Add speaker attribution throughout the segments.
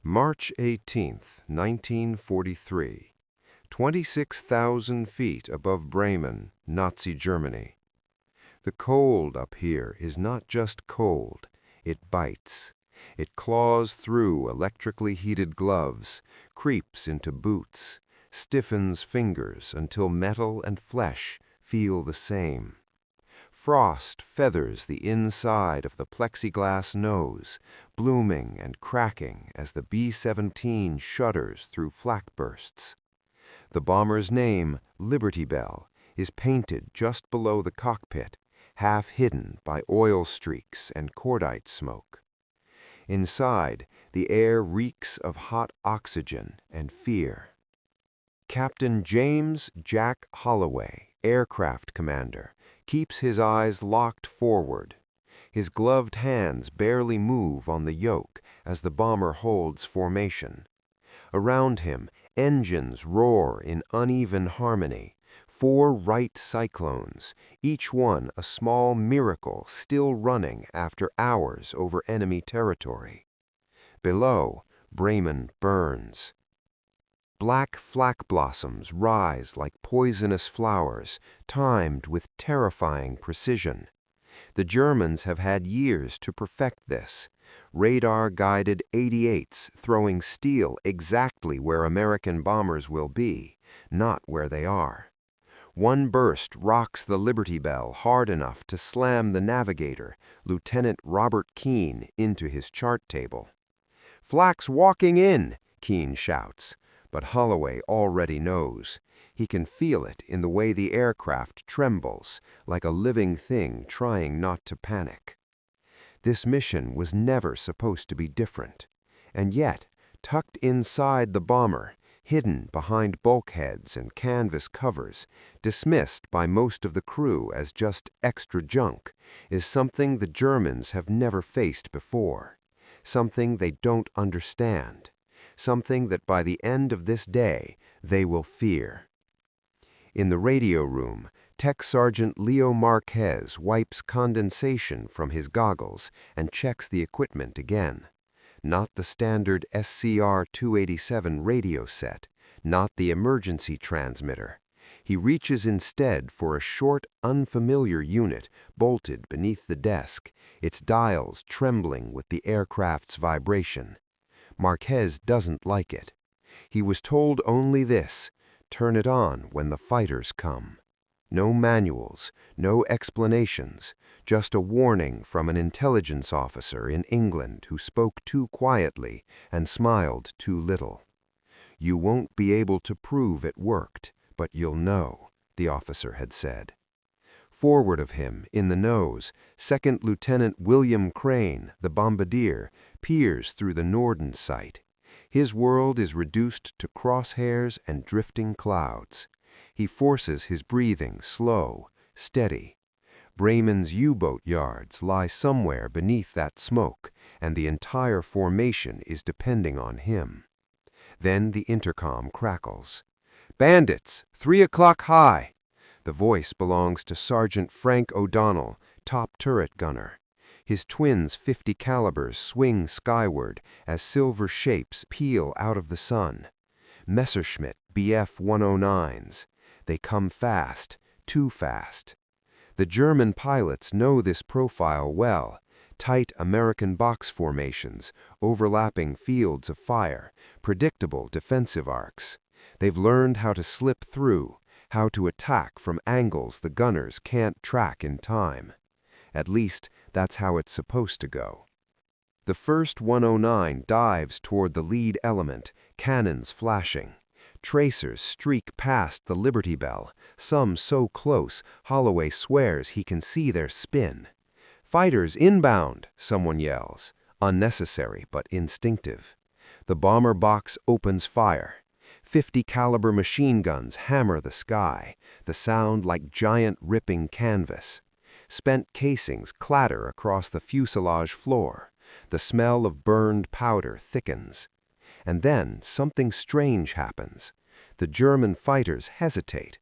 Speaker 1: March 18th, 1943. 26,000 feet above Bremen, Nazi Germany. The cold up here is not just cold, it bites. It claws through electrically heated gloves, creeps into boots, stiffens fingers until metal and flesh feel the same. Frost feathers the inside of the plexiglass nose, blooming and cracking as the B-17 shudders through flak bursts. The bomber's name, Liberty Bell, is painted just below the cockpit, half hidden by oil streaks and cordite smoke. Inside, the air reeks of hot oxygen and fear. Captain James Jack Holloway, aircraft commander, keeps his eyes locked forward. His gloved hands barely move on the yoke as the bomber holds formation. Around him, engines roar in uneven harmony, 4 Wright cyclones, each one a small miracle still running after hours over enemy territory. Below, Bremen burns. Black flak blossoms rise like poisonous flowers, timed with terrifying precision. The Germans have had years to perfect this. Radar-guided 88s throwing steel exactly where American bombers will be, not where they are. One burst rocks the Liberty Bell hard enough to slam the navigator, Lieutenant Robert Keane, into his chart table. "Flak's walking in," Keane shouts. But Holloway already knows. He can feel it in the way the aircraft trembles, like a living thing trying not to panic. This mission was never supposed to be different. And yet, tucked inside the bomber, hidden behind bulkheads and canvas covers, dismissed by most of the crew as just extra junk, is something the Germans have never faced before. Something they don't understand. Something that by the end of this day, they will fear. In the radio room, Tech Sergeant Leo Marquez wipes condensation from his goggles and checks the equipment again. Not the standard SCR-287 radio set, not the emergency transmitter. He reaches instead for a short, unfamiliar unit bolted beneath the desk, its dials trembling with the aircraft's vibration. Marquez doesn't like it. He was told only this: turn it on when the fighters come. No manuals, no explanations, just a warning from an intelligence officer in England who spoke too quietly and smiled too little. "You won't be able to prove it worked, but you'll know," the officer had said. Forward of him, in the nose, Second Lieutenant William Crane, the bombardier, peers through the Norden sight. His world is reduced to crosshairs and drifting clouds. He forces his breathing slow, steady. Bremen's U-boat yards lie somewhere beneath that smoke, and the entire formation is depending on him. Then the intercom crackles. "Bandits, 3 o'clock high!" The voice belongs to Sergeant Frank O'Donnell, top turret gunner. His twins' .50 calibers swing skyward as silver shapes peel out of the sun. Messerschmitt BF-109s. They come fast, too fast. The German pilots know this profile well. Tight American box formations, overlapping fields of fire, predictable defensive arcs. They've learned how to slip through, how to attack from angles the gunners can't track in time. At least, that's how it's supposed to go. The first 109 dives toward the lead element, cannons flashing. Tracers streak past the Liberty Bell, some so close Holloway swears he can see their spin. "Fighters inbound," someone yells, unnecessary but instinctive. The bomber box opens fire. 50 caliber machine guns hammer the sky, the sound like giant ripping canvas. Spent casings clatter across the fuselage floor. The smell of burned powder thickens. And then something strange happens. The German fighters hesitate.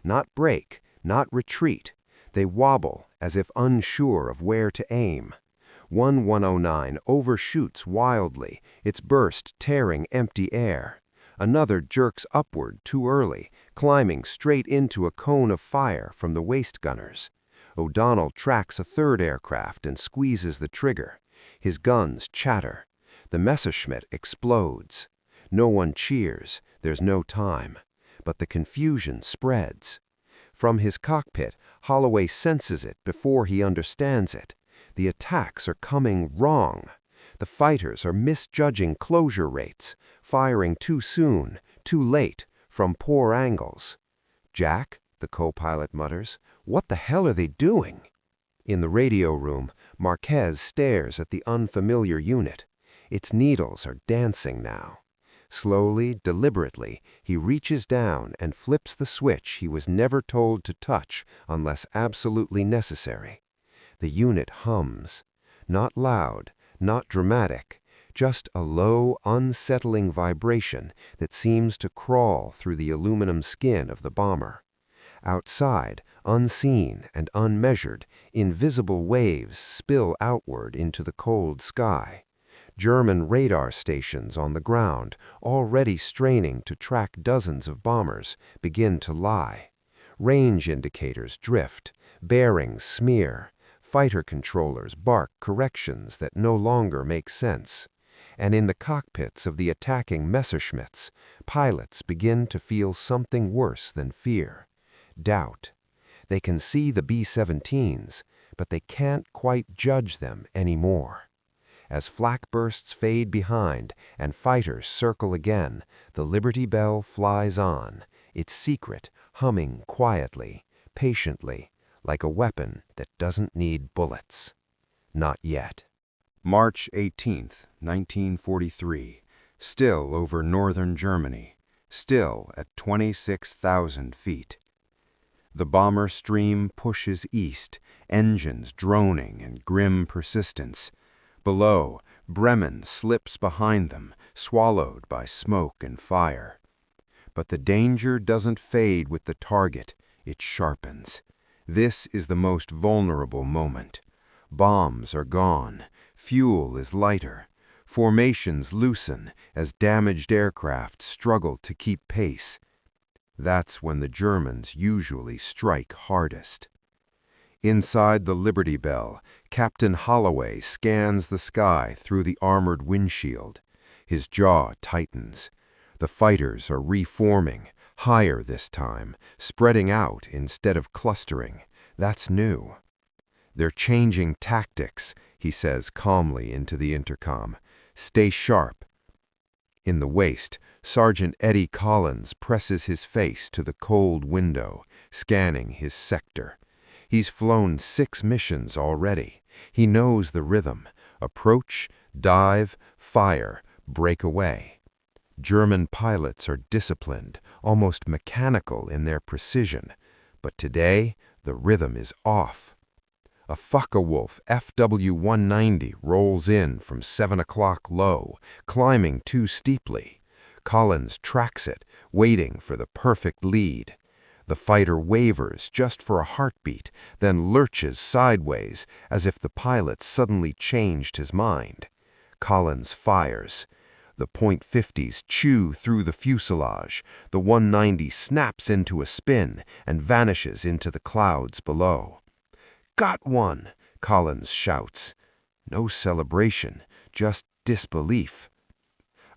Speaker 1: Not break, not retreat. They wobble as if unsure of where to aim. 109 overshoots wildly, its burst tearing empty air. Another jerks upward too early, climbing straight into a cone of fire from the waist gunners. O'Donnell tracks a third aircraft and squeezes the trigger. His guns chatter. The Messerschmitt explodes. No one cheers, there's no time. But the confusion spreads. From his cockpit, Holloway senses it before he understands it. The attacks are coming wrong. The fighters are misjudging closure rates, firing too soon, too late, from poor angles. "Jack," the co-pilot mutters, "what the hell are they doing?" In the radio room, Marquez stares at the unfamiliar unit. Its needles are dancing now. Slowly, deliberately, he reaches down and flips the switch he was never told to touch unless absolutely necessary. The unit hums. Not loud, not dramatic, just a low, unsettling vibration that seems to crawl through the aluminum skin of the bomber. Outside, unseen and unmeasured, invisible waves spill outward into the cold sky. German radar stations on the ground, already straining to track dozens of bombers, begin to lie. Range indicators drift, bearings smear, fighter controllers bark corrections that no longer make sense. And in the cockpits of the attacking Messerschmitts, pilots begin to feel something worse than fear. Doubt. They can see the B-17's, but they can't quite judge them anymore. As flak bursts fade behind and fighters circle again, the Liberty Bell flies on, its secret humming quietly, patiently, like a weapon that doesn't need bullets. Not yet. March 18th, 1943. Still over northern Germany. Still at 26,000 feet. The bomber stream pushes east, engines droning in grim persistence. Below, Bremen slips behind them, swallowed by smoke and fire. But the danger doesn't fade with the target, it sharpens. This is the most vulnerable moment. Bombs are gone, fuel is lighter, formations loosen as damaged aircraft struggle to keep pace. That's when the Germans usually strike hardest. Inside the Liberty Bell, Captain Holloway scans the sky through the armored windshield. His jaw tightens. The fighters are reforming, higher this time, spreading out instead of clustering. That's new. "They're changing tactics," he says calmly into the intercom. "Stay sharp." In the waist, Sergeant Eddie Collins presses his face to the cold window, scanning his sector. He's flown 6 missions already. He knows the rhythm: approach, dive, fire, break away. German pilots are disciplined, almost mechanical in their precision. But today, the rhythm is off. A Focke-Wulf FW-190 rolls in from 7 o'clock low, climbing too steeply. Collins tracks it, waiting for the perfect lead. The fighter wavers just for a heartbeat, then lurches sideways as if the pilot suddenly changed his mind. Collins fires. The .50s chew through the fuselage. The 190 snaps into a spin and vanishes into the clouds below. "Got one!" Collins shouts. No celebration, just disbelief.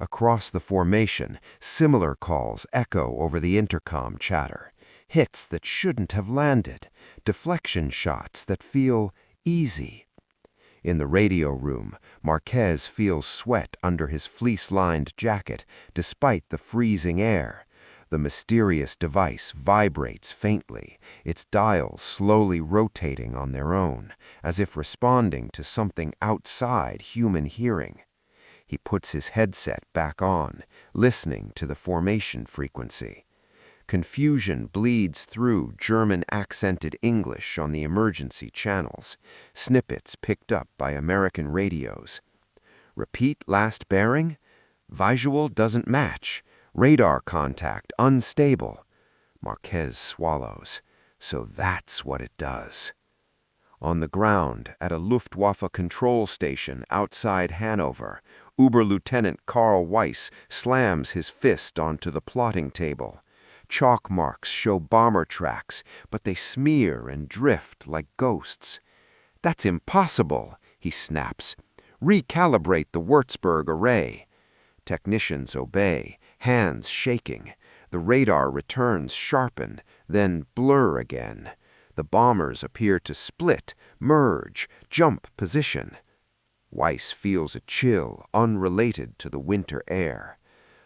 Speaker 1: Across the formation, similar calls echo over the intercom chatter. Hits that shouldn't have landed, deflection shots that feel easy. In the radio room, Marquez feels sweat under his fleece-lined jacket despite the freezing air. The mysterious device vibrates faintly, its dials slowly rotating on their own, as if responding to something outside human hearing. He puts his headset back on, listening to the formation frequency. Confusion bleeds through German-accented English on the emergency channels, snippets picked up by American radios. "Repeat last bearing? Visual doesn't match. Radar contact unstable." Marquez swallows. So that's what it does. On the ground, at a Luftwaffe control station outside Hanover, Oberlieutenant Karl Weiss slams his fist onto the plotting table. Chalk marks show bomber tracks, but they smear and drift like ghosts. "That's impossible," he snaps. "Recalibrate the Würzburg array." Technicians obey, hands shaking. The radar returns sharpen, then blur again. The bombers appear to split, merge, jump position. Weiss feels a chill unrelated to the winter air.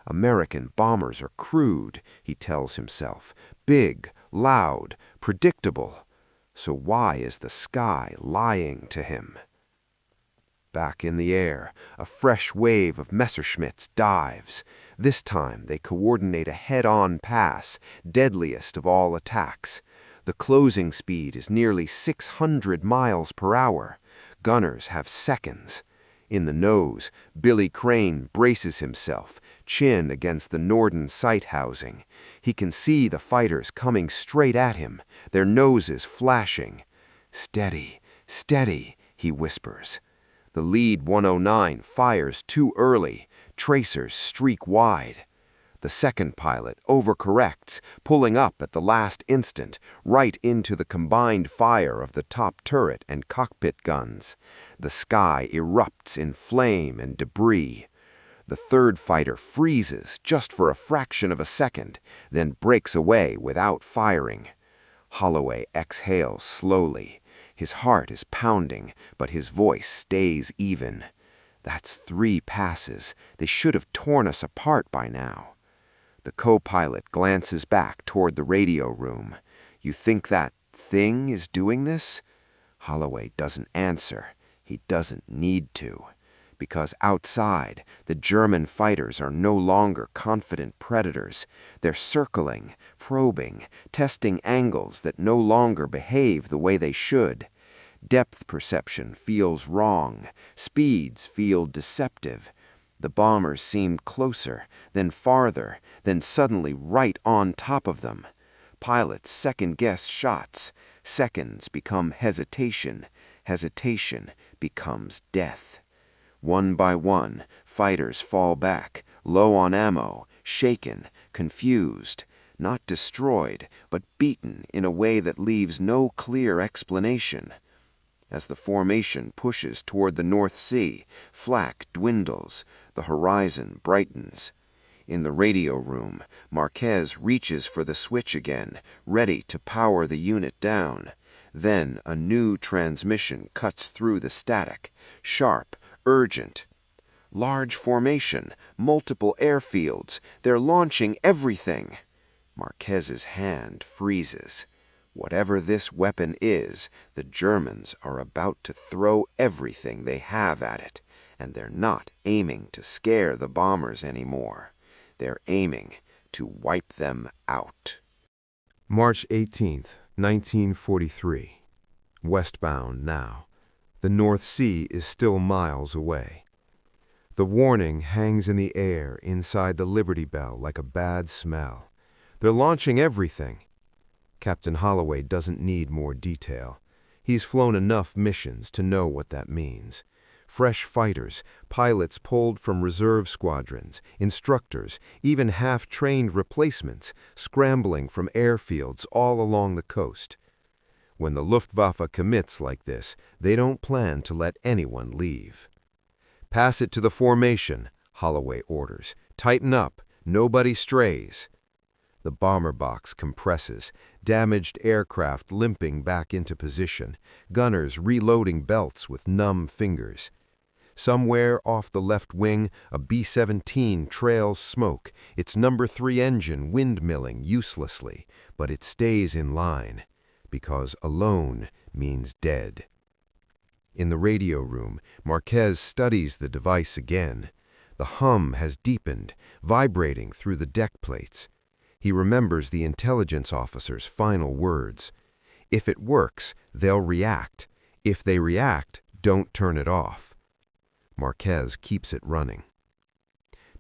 Speaker 1: American bombers are crude, he tells himself, big, loud, predictable. So why is the sky lying to him? Back in the air, a fresh wave of Messerschmitts dives. This time they coordinate a head-on pass, deadliest of all attacks. The closing speed is nearly 600 miles per hour. Gunners have seconds. In the nose, Billy Crane braces himself, chin against the Norden sight housing. He can see the fighters coming straight at him, their noses flashing. "Steady, steady," he whispers. The lead 109 fires too early. Tracers streak wide. The second pilot overcorrects, pulling up at the last instant, right into the combined fire of the top turret and cockpit guns. The sky erupts in flame and debris. The third fighter freezes just for a fraction of a second, then breaks away without firing. Holloway exhales slowly. His heart is pounding, but his voice stays even. "That's 3 passes. They should have torn us apart by now." The co-pilot glances back toward the radio room. "You think that thing is doing this?" Holloway doesn't answer. He doesn't need to. Because outside, the German fighters are no longer confident predators. They're circling, probing, testing angles that no longer behave the way they should. Depth perception feels wrong. Speeds feel deceptive. The bombers seem closer, then farther, then suddenly right on top of them. Pilots second-guess shots. Seconds become hesitation. Hesitation becomes death. One by one, fighters fall back, low on ammo, shaken, confused, not destroyed, but beaten in a way that leaves no clear explanation. As the formation pushes toward the North Sea, flak dwindles, the horizon brightens. In the radio room, Marquez reaches for the switch again, ready to power the unit down. Then a new transmission cuts through the static, sharp, urgent. "Large formation, multiple airfields, they're launching everything." Marquez's hand freezes. Whatever this weapon is, the Germans are about to throw everything they have at it, and they're not aiming to scare the bombers anymore. They're aiming to wipe them out. March 18th, 1943. Westbound now. The North Sea is still miles away. The warning hangs in the air inside the Liberty Bell like a bad smell. They're launching everything. Captain Holloway doesn't need more detail. He's flown enough missions to know what that means. Fresh fighters, pilots pulled from reserve squadrons, instructors, even half-trained replacements, scrambling from airfields all along the coast. When the Luftwaffe commits like this, they don't plan to let anyone leave. "Pass it to the formation," Holloway orders. "Tighten up. Nobody strays." The bomber box compresses, damaged aircraft limping back into position, gunners reloading belts with numb fingers. Somewhere off the left wing, a B-17 trails smoke, its number 3 engine windmilling uselessly, but it stays in line, because alone means dead. In the radio room, Marquez studies the device again. The hum has deepened, vibrating through the deck plates. He remembers the intelligence officer's final words. "If it works, they'll react. If they react, don't turn it off." Marquez keeps it running.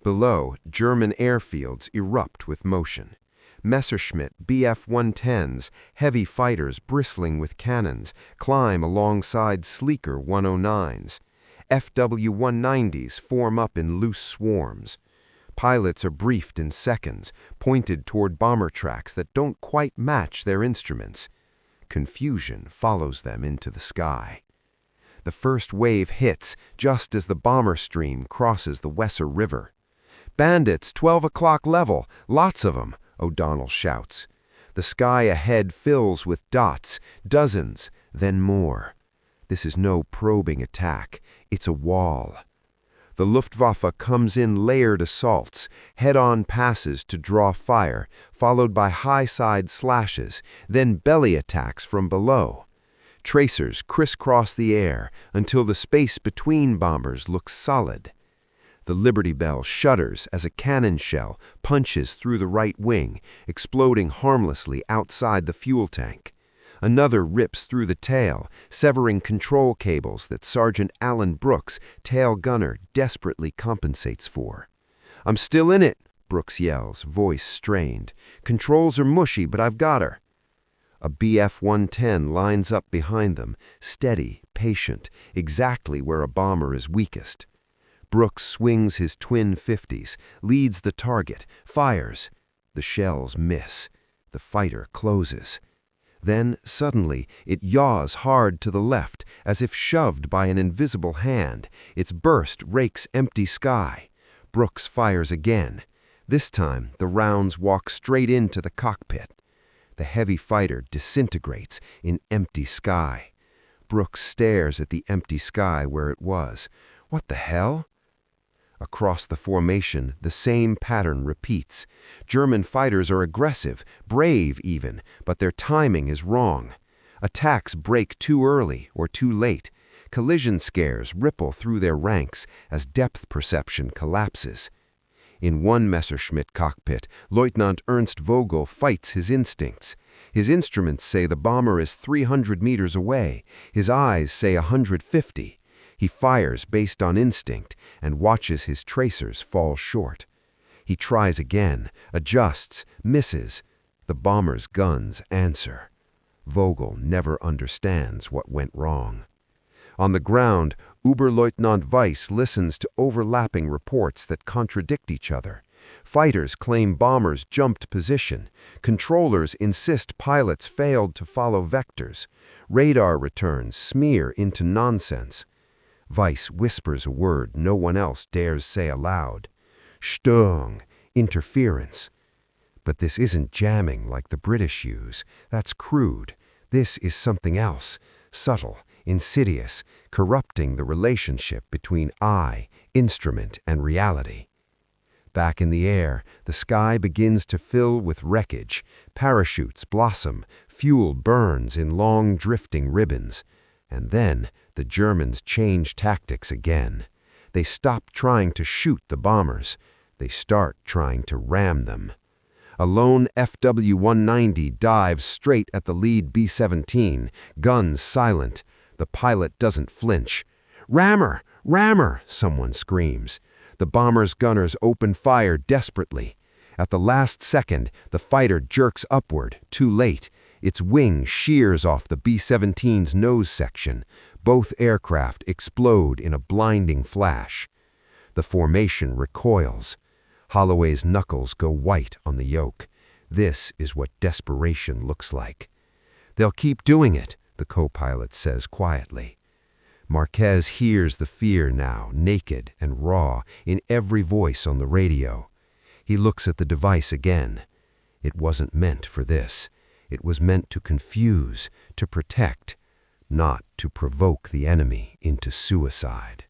Speaker 1: Below, German airfields erupt with motion. Messerschmitt Bf-110s, heavy fighters bristling with cannons, climb alongside sleeker 109s. FW-190s form up in loose swarms. Pilots are briefed in seconds, pointed toward bomber tracks that don't quite match their instruments. Confusion follows them into the sky. The first wave hits just as the bomber stream crosses the Weser River. "Bandits, 12 o'clock level, lots of them," O'Donnell shouts. The sky ahead fills with dots, dozens, then more. This is no probing attack, it's a wall. The Luftwaffe comes in layered assaults, head-on passes to draw fire, followed by high-side slashes, then belly attacks from below. Tracers crisscross the air until the space between bombers looks solid. The Liberty Bell shudders as a cannon shell punches through the right wing, exploding harmlessly outside the fuel tank. Another rips through the tail, severing control cables that Sergeant Alan Brooks, tail gunner, desperately compensates for. "I'm still in it," Brooks yells, voice strained. "Controls are mushy, but I've got her." A Bf-110 lines up behind them, steady, patient, exactly where a bomber is weakest. Brooks swings his twin 50s, leads the target, fires. The shells miss. The fighter closes. Then, suddenly, it yaws hard to the left, as if shoved by an invisible hand. Its burst rakes empty sky. Brooks fires again. This time, the rounds walk straight into the cockpit. The heavy fighter disintegrates in empty sky. Brooks stares at the empty sky where it was. What the hell? Across the formation, the same pattern repeats. German fighters are aggressive, brave even, but their timing is wrong. Attacks break too early or too late. Collision scares ripple through their ranks as depth perception collapses. In one Messerschmitt cockpit, Lieutenant Ernst Vogel fights his instincts. His instruments say the bomber is 300 meters away. His eyes say 150. He fires based on instinct and watches his tracers fall short. He tries again, adjusts, misses. The bomber's guns answer. Vogel never understands what went wrong. On the ground, Oberleutnant Weiss listens to overlapping reports that contradict each other. Fighters claim bombers jumped position. Controllers insist pilots failed to follow vectors. Radar returns smear into nonsense. Weiss whispers a word no one else dares say aloud. Störung, interference. But this isn't jamming like the British use. That's crude. This is something else, subtle, insidious, corrupting the relationship between eye, instrument, and reality. Back in the air, the sky begins to fill with wreckage. Parachutes blossom, fuel burns in long drifting ribbons. And then the Germans change tactics again. They stop trying to shoot the bombers. They start trying to ram them. A lone FW-190 dives straight at the lead B-17, guns silent. The pilot doesn't flinch. "Rammer! Rammer!" someone screams. The bomber's gunners open fire desperately. At the last second, the fighter jerks upward, too late. Its wing shears off the B-17's nose section. Both aircraft explode in a blinding flash. The formation recoils. Holloway's knuckles go white on the yoke. This is what desperation looks like. "They'll keep doing it," the co-pilot says quietly. Marquez hears the fear now, naked and raw, in every voice on the radio. He looks at the device again. It wasn't meant for this. It was meant to confuse, to protect, not to provoke the enemy into suicide.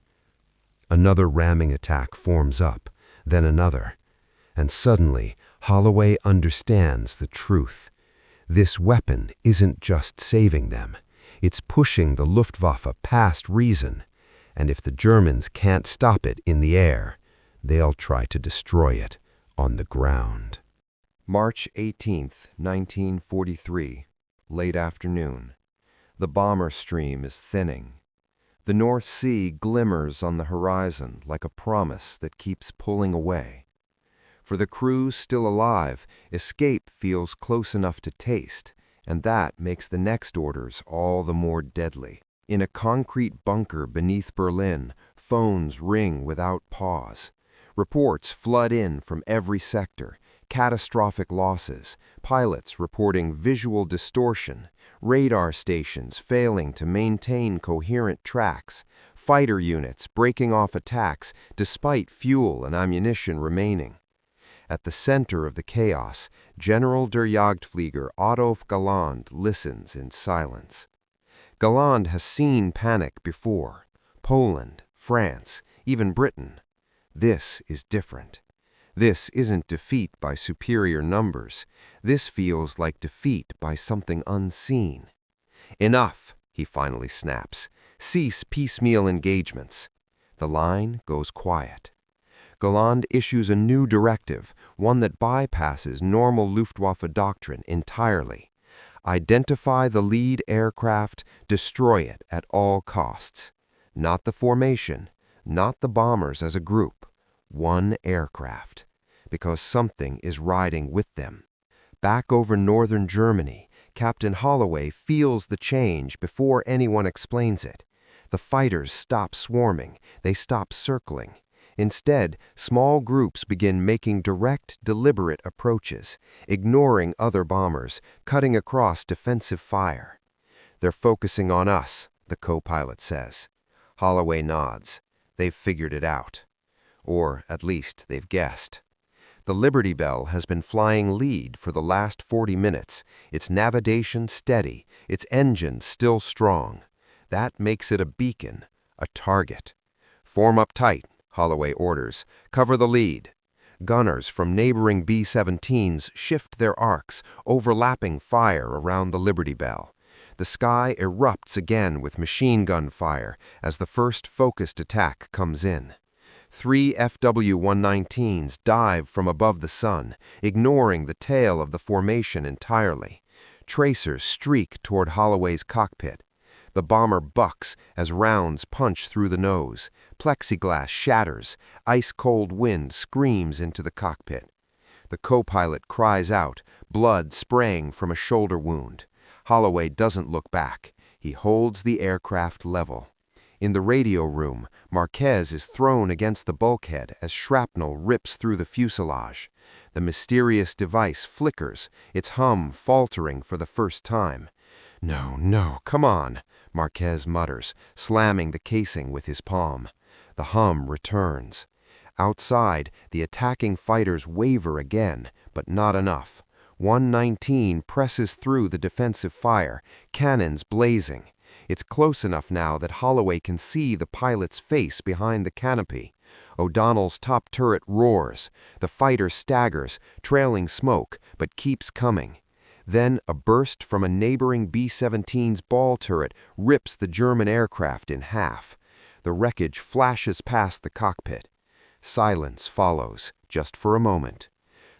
Speaker 1: Another ramming attack forms up, then another. And suddenly, Holloway understands the truth. This weapon isn't just saving them. It's pushing the Luftwaffe past reason. And if the Germans can't stop it in the air, they'll try to destroy it on the ground. March 18, 1943, late afternoon. The bomber stream is thinning. The North Sea glimmers on the horizon like a promise that keeps pulling away. For the crews still alive, escape feels close enough to taste, and that makes the next orders all the more deadly. In a concrete bunker beneath Berlin, phones ring without pause. Reports flood in from every sector, catastrophic losses, pilots reporting visual distortion, radar stations failing to maintain coherent tracks, fighter units breaking off attacks despite fuel and ammunition remaining. At the center of the chaos, General der Jagdflieger Adolf Galland listens in silence. Galland has seen panic before. Poland, France, even Britain. This is different. This isn't defeat by superior numbers. This feels like defeat by something unseen. Enough, he finally snaps. Cease piecemeal engagements. The line goes quiet. Galland issues a new directive, one that bypasses normal Luftwaffe doctrine entirely. Identify the lead aircraft, destroy it at all costs. Not the formation, not the bombers as a group, one aircraft. Because something is riding with them. Back over northern Germany, Captain Holloway feels the change before anyone explains it. The fighters stop swarming, they stop circling. Instead, small groups begin making direct, deliberate approaches, ignoring other bombers, cutting across defensive fire. They're focusing on us, the co-pilot says. Holloway nods. They've figured it out. Or, at least, they've guessed. The Liberty Bell has been flying lead for the last 40 minutes, its navigation steady, its engine still strong. That makes it a beacon, a target. Form up tight, Holloway orders. Cover the lead. Gunners from neighboring B-17's shift their arcs, overlapping fire around the Liberty Bell. The sky erupts again with machine gun fire as the first focused attack comes in. 3 FW-119's dive from above the sun, ignoring the tail of the formation entirely. Tracers streak toward Holloway's cockpit. The bomber bucks as rounds punch through the nose. Plexiglass shatters. Ice-cold wind screams into the cockpit. The co-pilot cries out, blood spraying from a shoulder wound. Holloway doesn't look back. He holds the aircraft level. In the radio room, Marquez is thrown against the bulkhead as shrapnel rips through the fuselage. The mysterious device flickers, its hum faltering for the first time. "No, no, come on," Marquez mutters, slamming the casing with his palm. The hum returns. Outside, the attacking fighters waver again, but not enough. 119 presses through the defensive fire, cannons blazing. It's close enough now that Holloway can see the pilot's face behind the canopy. O'Donnell's top turret roars. The fighter staggers, trailing smoke, but keeps coming. Then a burst from a neighboring B-17's ball turret rips the German aircraft in half. The wreckage flashes past the cockpit. Silence follows, just for a moment.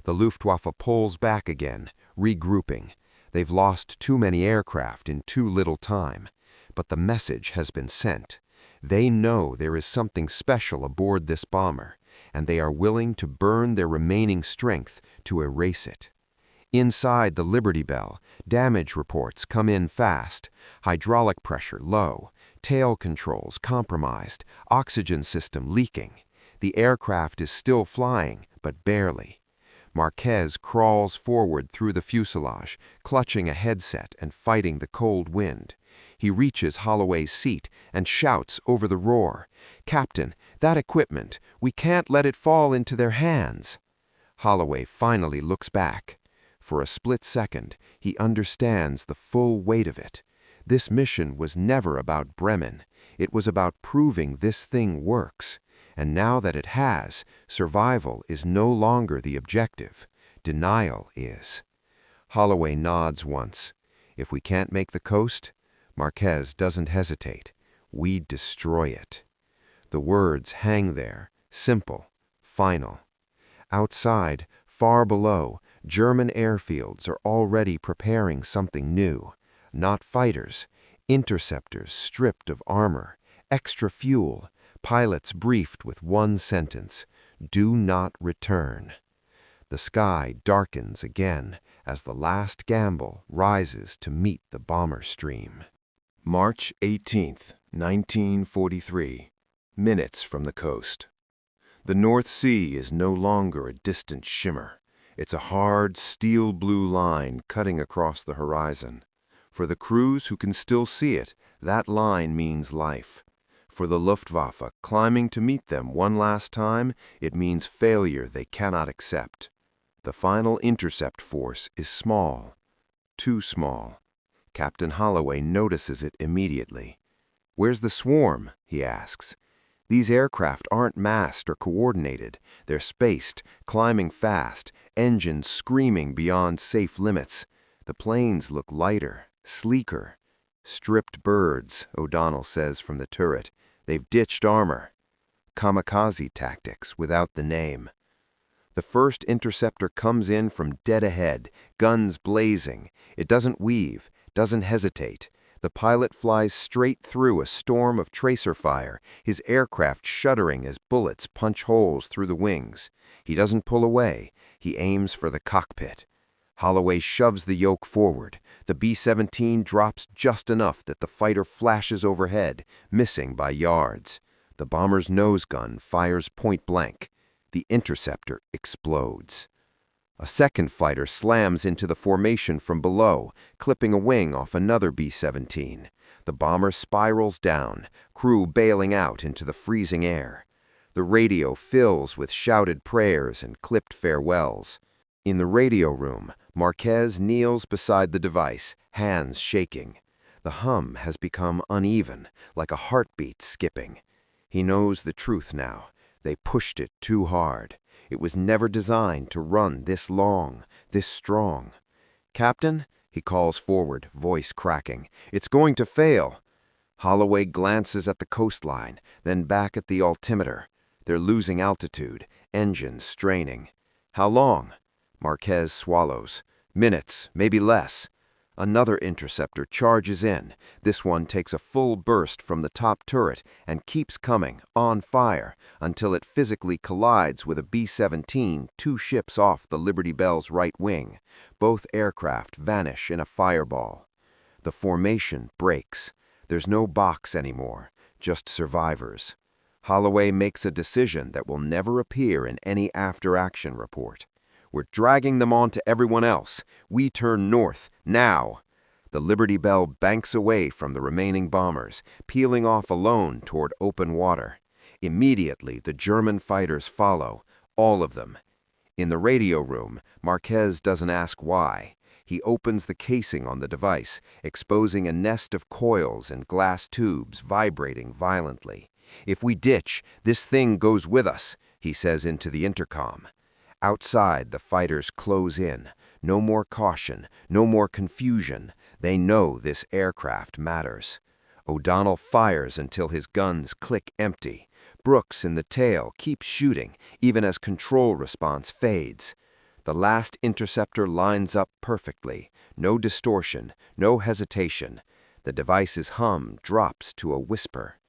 Speaker 1: The Luftwaffe pulls back again, regrouping. They've lost too many aircraft in too little time. But the message has been sent. They know there is something special aboard this bomber, and they are willing to burn their remaining strength to erase it. Inside the Liberty Bell, damage reports come in fast. Hydraulic pressure low, tail controls compromised, oxygen system leaking. The aircraft is still flying, but barely. Marquez crawls forward through the fuselage, clutching a headset and fighting the cold wind. He reaches Holloway's seat and shouts over the roar, "Captain, that equipment, we can't let it fall into their hands." Holloway finally looks back. For a split second, he understands the full weight of it. This mission was never about Bremen. It was about proving this thing works. And now that it has, survival is no longer the objective. Denial is. Holloway nods once. If we can't make the coast, Marquez doesn't hesitate. We destroy it. The words hang there, simple, final. Outside, far below, German airfields are already preparing something new. Not fighters, interceptors stripped of armor, extra fuel, pilots briefed with one sentence: do not return. The sky darkens again as the last gamble rises to meet the bomber stream. March 18th, 1943. Minutes from the coast. The North Sea is no longer a distant shimmer. It's a hard, steel-blue line cutting across the horizon. For the crews who can still see it, that line means life. For the Luftwaffe climbing to meet them one last time, it means failure they cannot accept. The final intercept force is small, too small. Captain Holloway notices it immediately. "Where's the swarm?" he asks. "These aircraft aren't massed or coordinated. They're spaced, climbing fast, engines screaming beyond safe limits. The planes look lighter, sleeker. Stripped birds," O'Donnell says from the turret. "They've ditched armor." Kamikaze tactics without the name. The first interceptor comes in from dead ahead, guns blazing. It doesn't weave, doesn't hesitate. The pilot flies straight through a storm of tracer fire, his aircraft shuddering as bullets punch holes through the wings. He doesn't pull away. He aims for the cockpit. Holloway shoves the yoke forward. The B-17 drops just enough that the fighter flashes overhead, missing by yards. The bomber's nose gun fires point blank. The interceptor explodes. A second fighter slams into the formation from below, clipping a wing off another B-17. The bomber spirals down, crew bailing out into the freezing air. The radio fills with shouted prayers and clipped farewells. In the radio room, Marquez kneels beside the device, hands shaking. The hum has become uneven, like a heartbeat skipping. He knows the truth now. They pushed it too hard. It was never designed to run this long, this strong. "Captain," he calls forward, voice cracking, "it's going to fail." Holloway glances at the coastline, then back at the altimeter. They're losing altitude, engines straining. "How long?" Marquez swallows. "Minutes, maybe less." Another interceptor charges in. This one takes a full burst from the top turret and keeps coming, on fire, until it physically collides with a B-17 two ships off the Liberty Bell's right wing. Both aircraft vanish in a fireball. The formation breaks. There's no box anymore, just survivors. Holloway makes a decision that will never appear in any after-action report. "We're dragging them on to everyone else. We turn north, now." The Liberty Bell banks away from the remaining bombers, peeling off alone toward open water. Immediately, the German fighters follow, all of them. In the radio room, Marquez doesn't ask why. He opens the casing on the device, exposing a nest of coils and glass tubes vibrating violently. "If we ditch, this thing goes with us," he says into the intercom. Outside, the fighters close in. No more caution, no more confusion. They know this aircraft matters. O'Donnell fires until his guns click empty. Brooks in the tail keeps shooting, even as control response fades. The last interceptor lines up perfectly. No distortion, no hesitation. The device's hum drops to a whisper.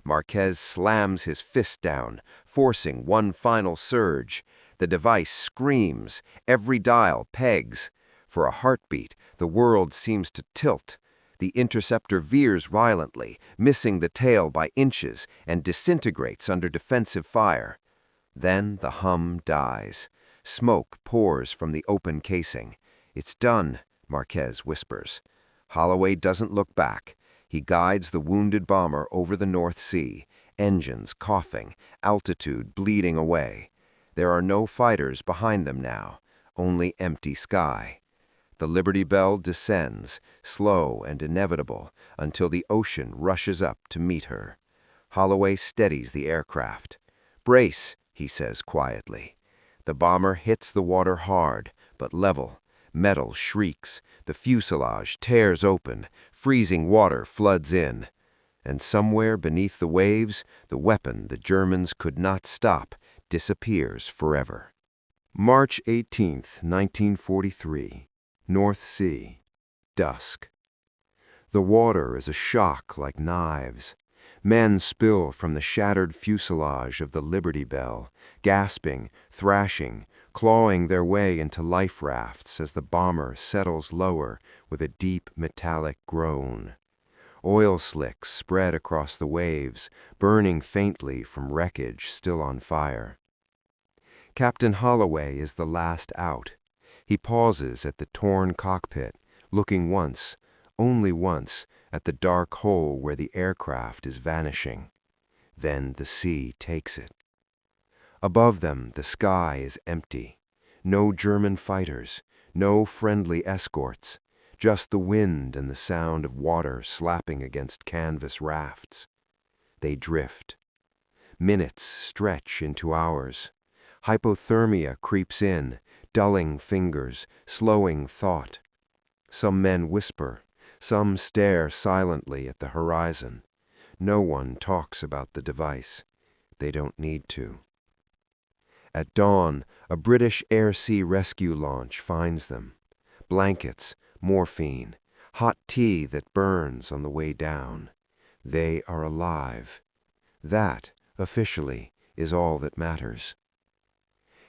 Speaker 1: Marquez slams his fist down, forcing one final surge. The device screams, every dial pegs. For a heartbeat, the world seems to tilt. The interceptor veers violently, missing the tail by inches, and disintegrates under defensive fire. Then the hum dies. Smoke pours from the open casing. "It's done," Marquez whispers. Holloway doesn't look back. He guides the wounded bomber over the North Sea, engines coughing, altitude bleeding away. There are no fighters behind them now, only empty sky. The Liberty Bell descends, slow and inevitable, until the ocean rushes up to meet her. Holloway steadies the aircraft. "Brace," he says quietly. The bomber hits the water hard, but level. Metal shrieks. The fuselage tears open. Freezing water floods in. And somewhere beneath the waves, the weapon the Germans could not stop disappears forever. March 18th, 1943. North Sea. Dusk. The water is a shock like knives. Men spill from the shattered fuselage of the Liberty Bell, gasping, thrashing, clawing their way into life rafts as the bomber settles lower with a deep metallic groan. Oil slicks spread across the waves, burning faintly from wreckage still on fire. Captain Holloway is the last out. He pauses at the torn cockpit, looking once, only once, at the dark hole where the aircraft is vanishing. Then the sea takes it. Above them, the sky is empty. No German fighters, no friendly escorts, just the wind and the sound of water slapping against canvas rafts. They drift. Minutes stretch into hours. Hypothermia creeps in, dulling fingers, slowing thought. Some men whisper, some stare silently at the horizon. No one talks about the device. They don't need to. At dawn, a British air-sea rescue launch finds them. Blankets, morphine, hot tea that burns on the way down. They are alive. That, officially, is all that matters.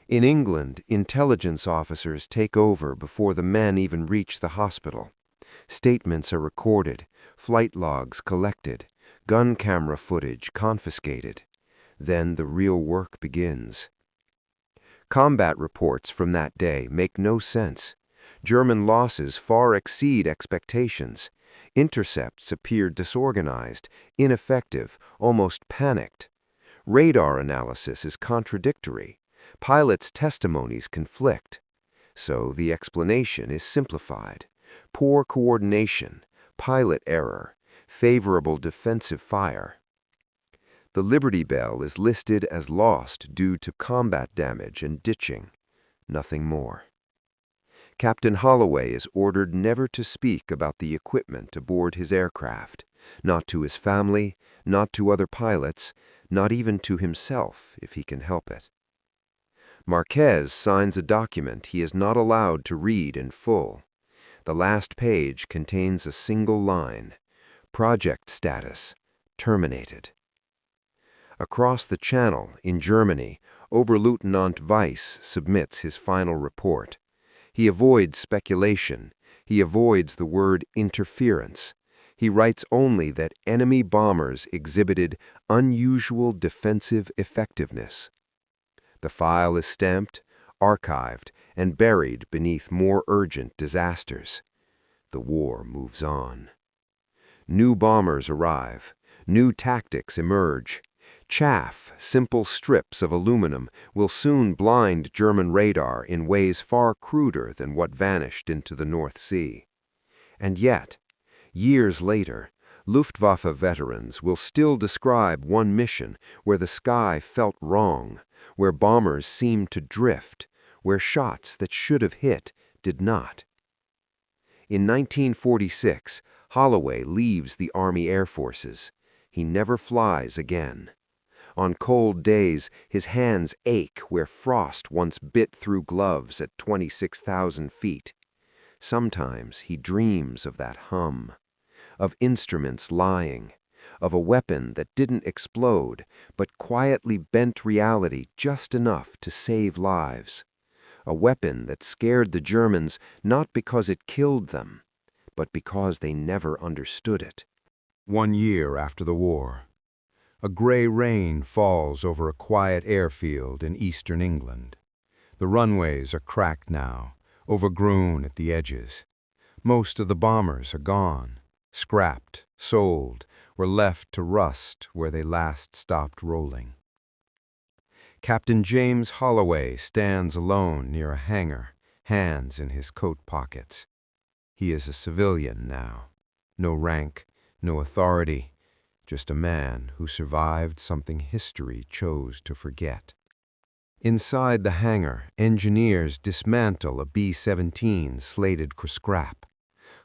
Speaker 1: In England, intelligence officers take over before the men even reach the hospital. Statements are recorded, flight logs collected, gun camera footage confiscated. Then the real work begins. Combat reports from that day make no sense. German losses far exceed expectations. Intercepts appear disorganized, ineffective, almost panicked. Radar analysis is contradictory. Pilots' testimonies conflict. So the explanation is simplified. Poor coordination, pilot error, favorable defensive fire. The Liberty Bell is listed as lost due to combat damage and ditching. Nothing more. Captain Holloway is ordered never to speak about the equipment aboard his aircraft, not to his family, not to other pilots, not even to himself if he can help it. Marquez signs a document he is not allowed to read in full. The last page contains a single line: project status, terminated. Across the Channel, in Germany, Oberleutnant Weiss submits his final report. He avoids speculation. He avoids the word interference. He writes only that enemy bombers exhibited unusual defensive effectiveness. The file is stamped, archived, and buried beneath more urgent disasters. The war moves on. New bombers arrive. New tactics emerge. Chaff, simple strips of aluminum, will soon blind German radar in ways far cruder than what vanished into the North Sea. And yet, years later, Luftwaffe veterans will still describe one mission where the sky felt wrong, where bombers seemed to drift, where shots that should have hit did not. In 1946, Holloway leaves the Army Air Forces. He never flies again. On cold days, his hands ache where frost once bit through gloves at 26,000 feet. Sometimes he dreams of that hum, of instruments lying, of a weapon that didn't explode, but quietly bent reality just enough to save lives. A weapon that scared the Germans not because it killed them, but because they never understood it.
Speaker 2: 1 year after the war, a gray rain falls over a quiet airfield in eastern England. The runways are cracked now, overgrown at the edges. Most of the bombers are gone, scrapped, sold, or left to rust where they last stopped rolling. Captain James Holloway stands alone near a hangar, hands in his coat pockets. He is a civilian now. No rank, no authority, just a man who survived something history chose to forget. Inside the hangar, engineers dismantle a B-17 slated for scrap.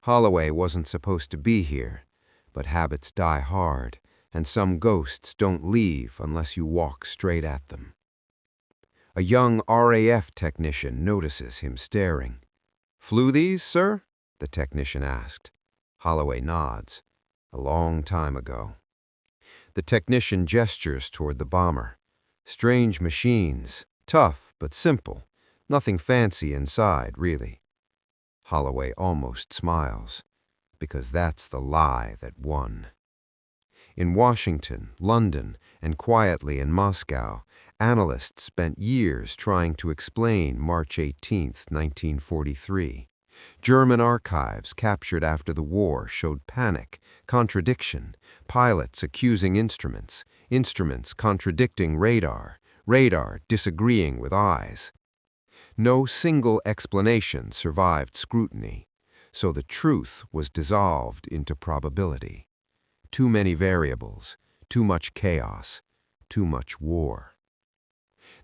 Speaker 2: Holloway wasn't supposed to be here, but habits die hard, and some ghosts don't leave unless you walk straight at them. A young RAF technician notices him staring. "Flew these, sir?" the technician asked. Holloway nods. "A long time ago." The technician gestures toward the bomber. Strange machines, tough but simple, Nothing fancy inside, really. Holloway almost smiles, because that's the lie that won. In Washington, London, and quietly in Moscow, analysts spent years trying to explain March 18, 1943. German archives captured after the war showed panic, contradiction, pilots accusing instruments, instruments contradicting radar, radar disagreeing with eyes. No single explanation survived scrutiny, so the truth was dissolved into probability. Too many variables, too much chaos, too much war.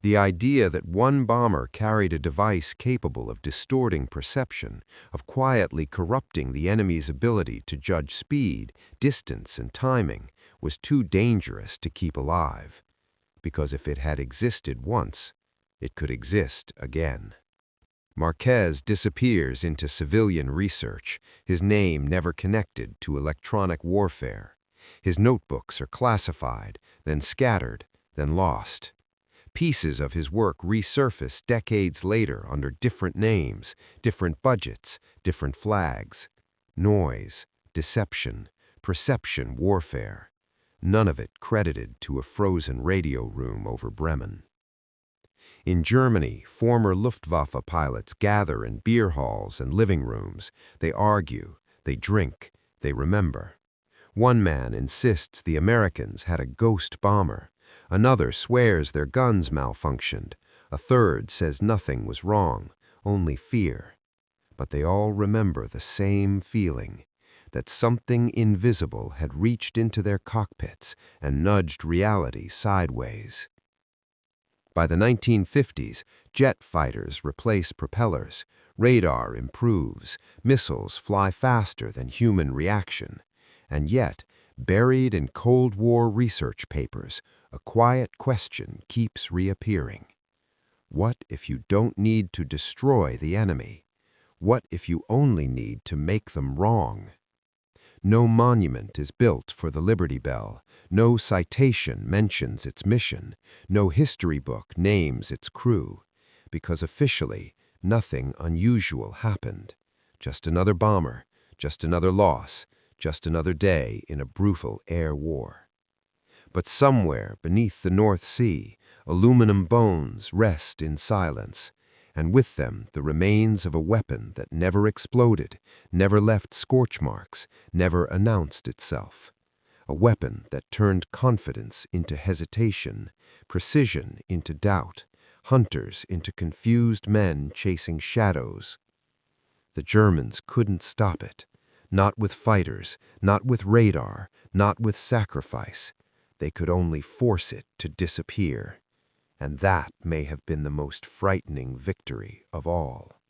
Speaker 2: The idea that one bomber carried a device capable of distorting perception, of quietly corrupting the enemy's ability to judge speed, distance, and timing, was too dangerous to keep alive, because if it had existed once, it could exist again. Marquez disappears into civilian research, his name never connected to electronic warfare. His notebooks are classified, then scattered, then lost. Pieces of his work resurface decades later under different names, different budgets, different flags. Noise, deception, perception warfare. None of it credited to a frozen radio room over Bremen. In Germany, former Luftwaffe pilots gather in beer halls and living rooms. They argue, they drink, they remember. One man insists the Americans had a ghost bomber. Another swears their guns malfunctioned. A third says nothing was wrong, only fear. But they all remember the same feeling, that something invisible had reached into their cockpits and nudged reality sideways. By the 1950s, jet fighters replace propellers, radar improves, missiles fly faster than human reaction. And yet, buried in Cold War research papers, a quiet question keeps reappearing. What if you don't need to destroy the enemy? What if you only need to make them wrong? No monument is built for the Liberty Bell, no citation mentions its mission, no history book names its crew, because officially nothing unusual happened. Just another bomber, just another loss, just another day in a brutal air war. But somewhere beneath the North Sea, aluminum bones rest in silence, and with them the remains of a weapon that never exploded, never left scorch marks, never announced itself. A weapon that turned confidence into hesitation, precision into doubt, hunters into confused men chasing shadows. The Germans couldn't stop it. Not with fighters, not with radar, not with sacrifice. They could only force it to disappear. And that may have been the most frightening victory of all.